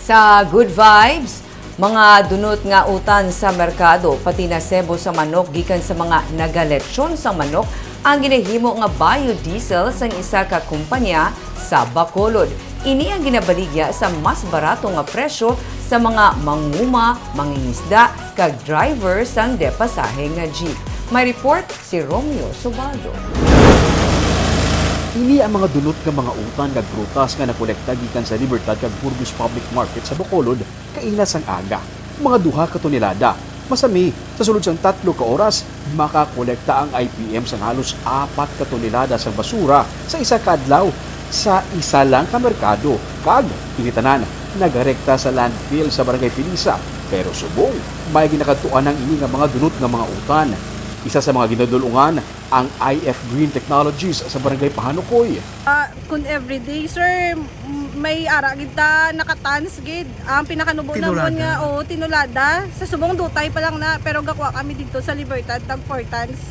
Sa Good Vibes, mga dunot nga utan sa merkado pati na sebo sa manok gikan sa mga nagaletsyon sa manok ang ginahimo nga biodiesel sang isa ka kumpanya sa Bacolod. Ini ang ginabaligya sa mas barato nga presyo sa mga manguma, mangingisda kag driver sang depasahe nga jeep. May report si Romeo Subaldo. Ini ang mga dulot nga mga utan kag prutas nga nakolekta gikan sa Libertad kag Burgos Public Market sa Bacolod kaina sang aga. Mga 2 ka tonelada. Masami, sa sulod sang 3 ka oras, makakolekta ang IPM sang halos 4 ka tonelada sa basura sa isa ka adlaw sa isa lang ka merkado. Kag initanan nagarekta sa landfill sa Barangay Felisa. Pero subong, may ginakatuan ng ini nga mga dunot nga mga utan. Isa sa mga ginadulungan ang IF Green Technologies sa Barangay Pahanukoy. Kung everyday, sir, may ara kita nakatans gid. Ang pinakanubo namon nga tinulada. Sa subong dutay pa lang na pero gakwa kami dito sa Libertad tag 4 tons.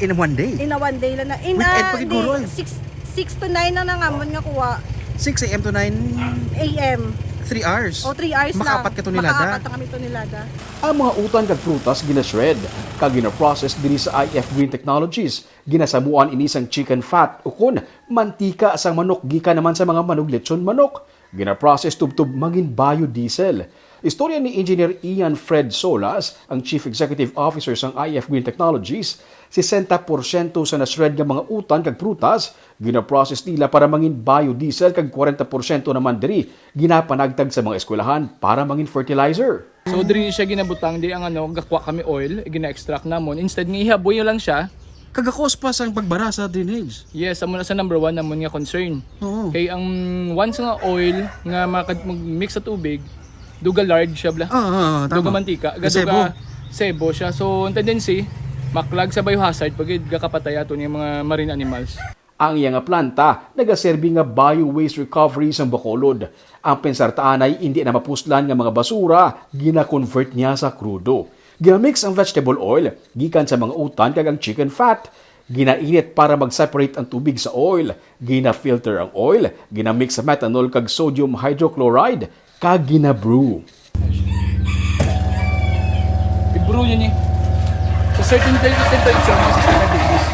In a one day? In a one day lang na. In Weekend pa giguro. 6 to 9 na nangamon nga kuha. 6 a.m. to 9 AM. 3 hours? O 3 hours lang. Makaapat ka tonelada? Makaapat na kami tonelada. Ang mga utan kag prutas gina-shred kag gina-process diri sa IF Green Technologies. Ginasamuan ini sang chicken fat ukon mantika sang manok gikan naman sa mga manok lechon manok. Gina-process tubtub magin biodiesel. Istorya ni Engineer Ian Fred Solas, ang Chief Executive Officer sang IF Green Technologies, 60% sa na-shred nga mga utan kag prutas gina-process nila para mangin biodiesel kag 40% naman diri ginapanagtag sa mga eskwelahan para mangin fertilizer. So diri siya ginabutang di ang gakwa kami oil, gina-extract namon. Instead nga ihaboy lang siya. Kagakos pa sang pagbara sa drainage. Yes, amo na sa number 1 namon nga concern. Oo. Kay ang once nga oil nga mag-mix sa tubig, duga lard siya bla. Tama. Duga mantika, gaduga sebo siya. So ang tendency maklag sa biohazard pag gakapatay ato ni mga marine animals. Ang iyang planta nagaserbi nga bio-waste recovery sa Bacolod. Ang pensartaan ay hindi na mapuslan nga mga basura, gina-convert niya sa krudo. Ginamix ang vegetable oil, gikan sa mga utan kag ang chicken fat. Ginainit para mag-separate ang tubig sa oil. Gina-filter ang oil, ginamix sa methanol kag sodium hydrochloride, kag gina-brew. I-brew niya ni. Sa certain temperature, mga 65 degrees.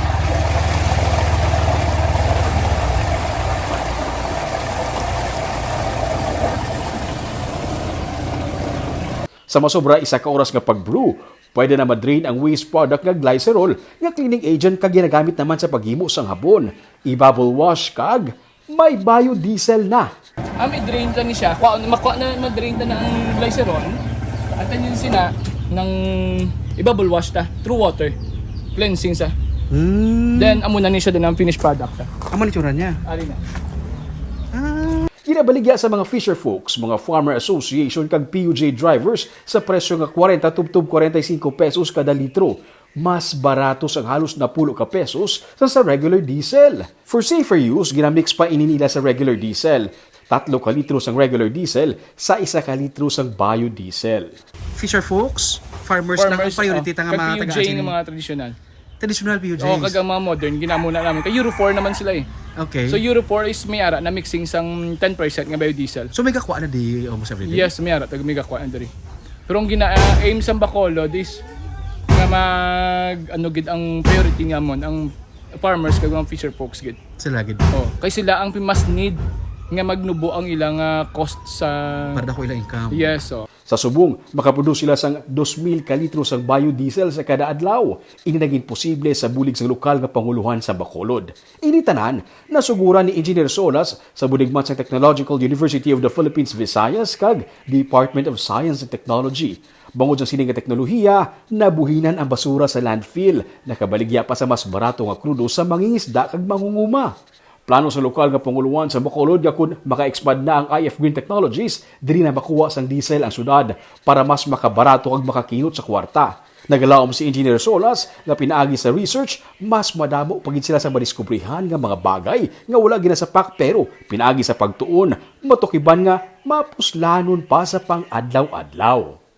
Sa masobra isa ka oras nga pag-brew, pwede na madrain ang waste product nga glycerol nga cleaning agent kag ginagamit naman sa paghimo sang habon. I-bubble wash kag may biodiesel na. I-drain ta ni siya. Makuha na ma-drain ta na ang glycerol. At yun sina ng i-bubble wash ta through water. Cleansing sa. Then amo na ni siya din ang finished product ta. Amo ni tsura niya. Ali na. Ginabaligya sa mga fisher folks, mga farmer association kag PUJ drivers sa presyo nga 40 tubtub 45 pesos kada litro. Mas barato ang halos na 10 ka pesos sa regular diesel. For safer use, ginamix pa ini nila sa regular diesel. 3 ka litro sang regular diesel sa 1 ka litro sang biodiesel. Fisher folks, farmers lang ang priority ta nga mga PUJ taga-asin. ng mga traditional. Traditional PUJs. O kag ang mga modern ginamo na namin. Kay Euro 4 naman sila eh. Okay. So Euro 4 is may ara na mixing sang 10% nga biodiesel. So may kakuha na di almost every day? Yes, may ara tag may kakuha diri. Pero ang gina-aim sa Bacolod is nga gid ang priority nga mon ang farmers kag mga fisher folks gid. Sila gid. Oh, kay sila ang mas need nga magnubo ang ilang cost sa Para dako ilang income. Yes, oh. Sa subong, makaproduce sila sang 2,000 ka litro sang biodiesel sa kada adlaw. Ini naging posible sa bulig sang lokal nga panguluhan sa Bacolod. Ini tanan, nasuguran ni Engineer Solas sa buligmat sa Technological University of the Philippines Visayas kag Department of Science and Technology. Bangod sa sining nga teknolohiya, nabuhinan ang basura sa landfill. Nakabaligya pa sa mas barato nga krudo sa mangingisda kag mangunguma. Plano sa lokal nga panguluan sa Bacolod nga kung maka-expand na ang IF Green Technologies, diri na makuha sang diesel ang syudad para mas makabarato kag makakinot sa kwarta. Nagalaom si Engineer Solas nga pinaagi sa research, mas madamo pagid sila sa madiskubrihan nga mga bagay nga wala ginasapak pero pinaagi sa pagtuon, matukiban nga mapuslanon pa sa pang-adlaw-adlaw.